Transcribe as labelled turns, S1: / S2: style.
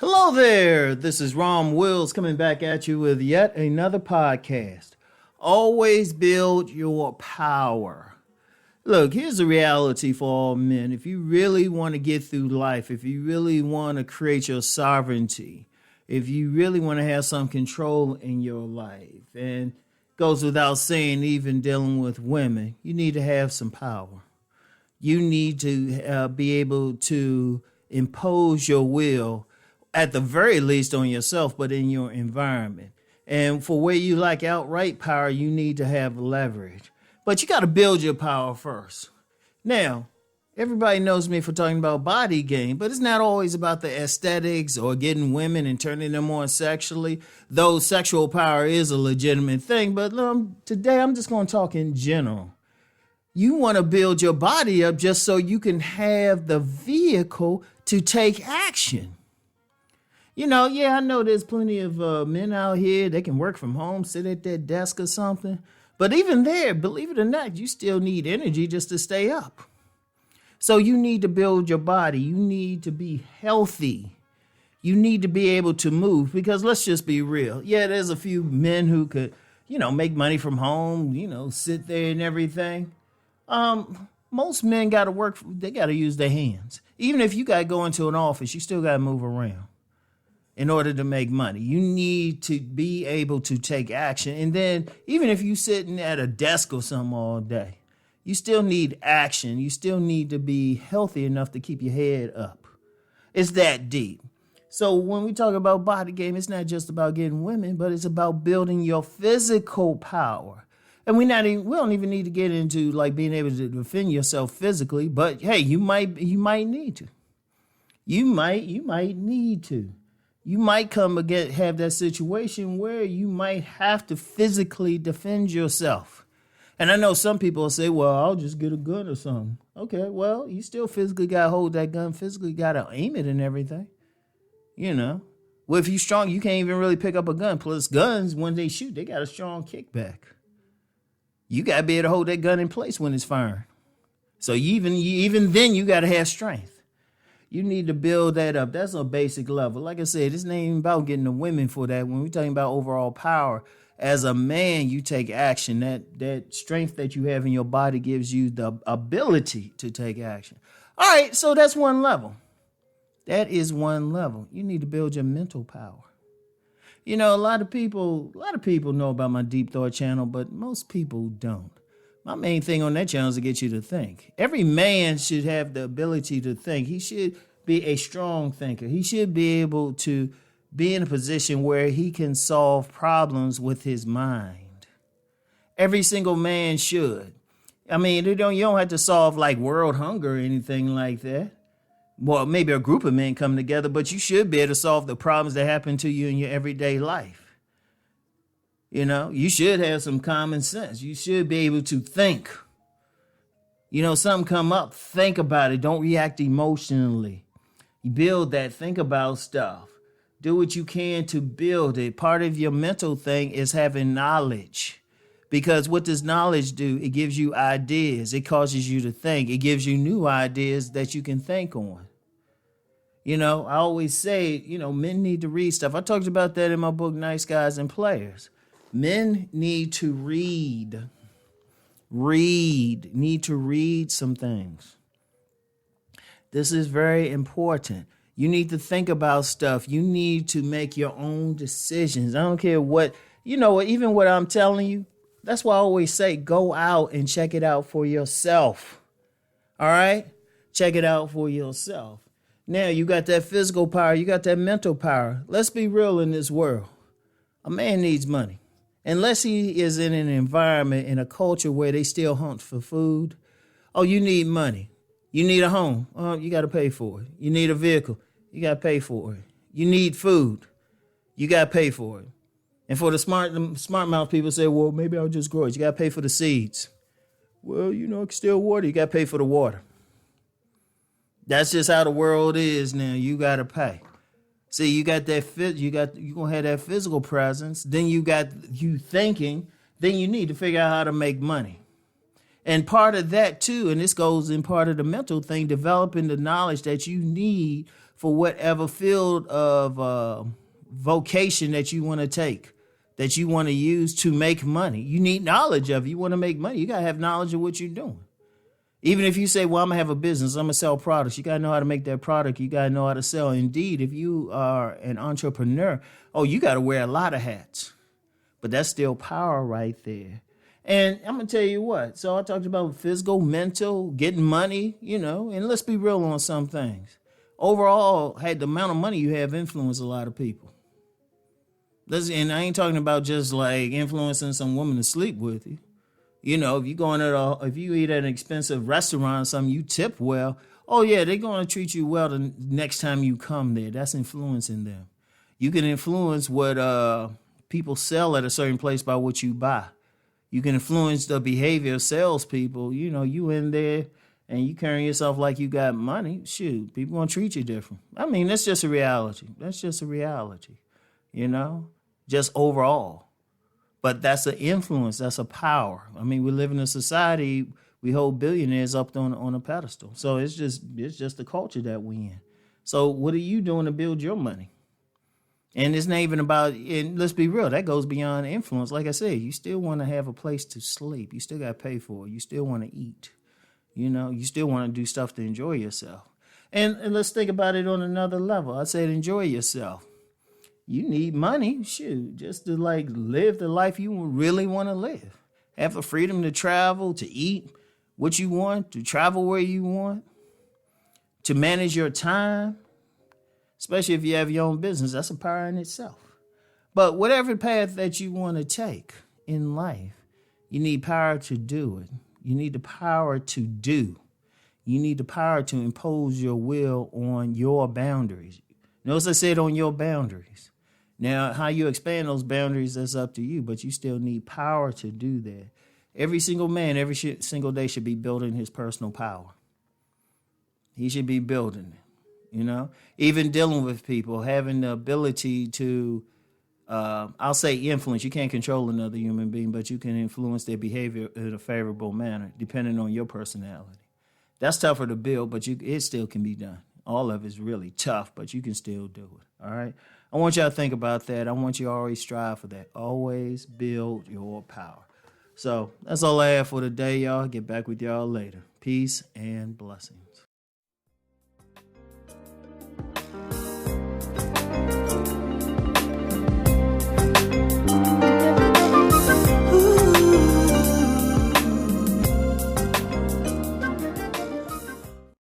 S1: Hello there. This is Rom Wills coming back at you with yet another podcast. Always build your power. Look, here's the reality for all men. If you really want to get through life, if you really want to create your sovereignty, if you really want to have some control in your life, and goes without saying, even dealing with women, you need to have some power. You need to be able to impose your will, at the very least on yourself, but in your environment. And for where you like outright power, you need to have leverage. But you got to build your power first. Now, everybody knows me for talking about body game, but it's not always about the aesthetics or getting women and turning them on sexually, though sexual power is a legitimate thing. But today I'm just going to talk in general. You want to build your body up just so you can have the vehicle to take action. I know there's plenty of men out here that can work from home, sit at their desk or something. But even there, believe it or not, you still need energy just to stay up. So you need to build your body. You need to be healthy. You need to be able to move, because let's just be real. Yeah, there's a few men who could, make money from home, sit there and everything. Most men got to work. They got to use their hands. Even if you got to go into an office, you still got to move around in order to make money. You need to be able to take action. And then even if you're sitting at a desk or something all day, you still need action. You still need to be healthy enough to keep your head up. It's that deep. So when we talk about body game, it's not just about getting women, but it's about building your physical power. And we don't even need to get into like being able to defend yourself physically, but hey, you might need to. You might need to. You might have that situation where you might have to physically defend yourself. And I know some people will say, well, I'll just get a gun or something. Okay, well, you still physically got to hold that gun, physically got to aim it and everything. Well, if you're strong, you can't even really pick up a gun. Plus, guns, when they shoot, they got a strong kickback. You got to be able to hold that gun in place when it's firing. So even then, you got to have strength. You need to build that up. That's a basic level. Like I said, it's not even about getting the women for that. When we're talking about overall power, as a man, you take action. That strength that you have in your body gives you the ability to take action. All right, so that's one level. That is one level. You need to build your mental power. A lot of people know about my Deep Thought channel, but most people don't. My main thing on that channel is to get you to think. Every man should have the ability to think. He should be a strong thinker. He should be able to be in a position where he can solve problems with his mind. Every single man should. You don't have to solve like world hunger or anything like that. Well, maybe a group of men come together, but you should be able to solve the problems that happen to you in your everyday life. You should have some common sense. You should be able to think. Something come up, think about it. Don't react emotionally. You build that, think about stuff. Do what you can to build it. Part of your mental thing is having knowledge. Because what does knowledge do? It gives you ideas. It causes you to think. It gives you new ideas that you can think on. I always say, men need to read stuff. I talked about that in my book, Nice Guys and Players. Men need to read. Need to read some things. This is very important. You need to think about stuff. You need to make your own decisions. I don't care what, even what I'm telling you. That's why I always say, go out and check it out for yourself. All right? Check it out for yourself. Now, you got that physical power. You got that mental power. Let's be real in this world. A man needs money. Unless he is in an environment, in a culture where they still hunt for food. Oh, you need money. You need a home. Oh, you got to pay for it. You need a vehicle. You got to pay for it. You need food. You got to pay for it. And for the smart mouth people say, well, maybe I'll just grow it. You got to pay for the seeds. Well, it can still water. You got to pay for the water. That's just how the world is now. You got to pay. See, you got that you're going to have that physical presence. Then you got you thinking. Then you need to figure out how to make money. And part of that too, and this goes in part of the mental thing, developing the knowledge that you need for whatever field of vocation that you want to take, that you want to use to make money. You need knowledge of it. You want to make money. You got to have knowledge of what you're doing. Even if you say, well, I'm going to have a business, I'm going to sell products, you got to know how to make that product. You got to know how to sell. Indeed, if you are an entrepreneur, you got to wear a lot of hats. But that's still power right there. And I'm going to tell you what. So I talked about physical, mental, getting money, and let's be real on some things. Overall, the amount of money you have influences a lot of people. And I ain't talking about just like influencing some woman to sleep with you. If you eat at an expensive restaurant or something, you tip well. Oh, yeah, they're going to treat you well the next time you come there. That's influencing them. You can influence what people sell at a certain place by what you buy. You can influence the behavior of salespeople. You in there and you carrying yourself like you got money. Shoot, people going to treat you different. I mean, that's just a reality. Just overall. But that's an influence. That's a power. I mean, we live in a society, we hold billionaires up on a pedestal. So it's just the culture that we in. So what are you doing to build your money? And it's not even about, and let's be real, that goes beyond influence. Like I said, you still want to have a place to sleep. You still got to pay for it. You still want to eat. You still want to do stuff to enjoy yourself. And let's think about it on another level. I said enjoy yourself. You need money, just to live the life you really want to live. Have the freedom to travel, to eat what you want, to travel where you want, to manage your time, especially if you have your own business. That's a power in itself. But whatever path that you want to take in life, you need power to do it. You need the power to do. You need the power to impose your will on your boundaries. Notice I said on your boundaries. Now, how you expand those boundaries, that's up to you, but you still need power to do that. Every single man, every single day should be building his personal power. He should be building it, Even dealing with people, having the ability to, I'll say influence. You can't control another human being, but you can influence their behavior in a favorable manner, depending on your personality. That's tougher to build, but it still can be done. All of it's really tough, but you can still do it, all right? I want y'all to think about that. I want you to always strive for that. Always build your power. So that's all I have for today, y'all. Get back with y'all later. Peace and blessings.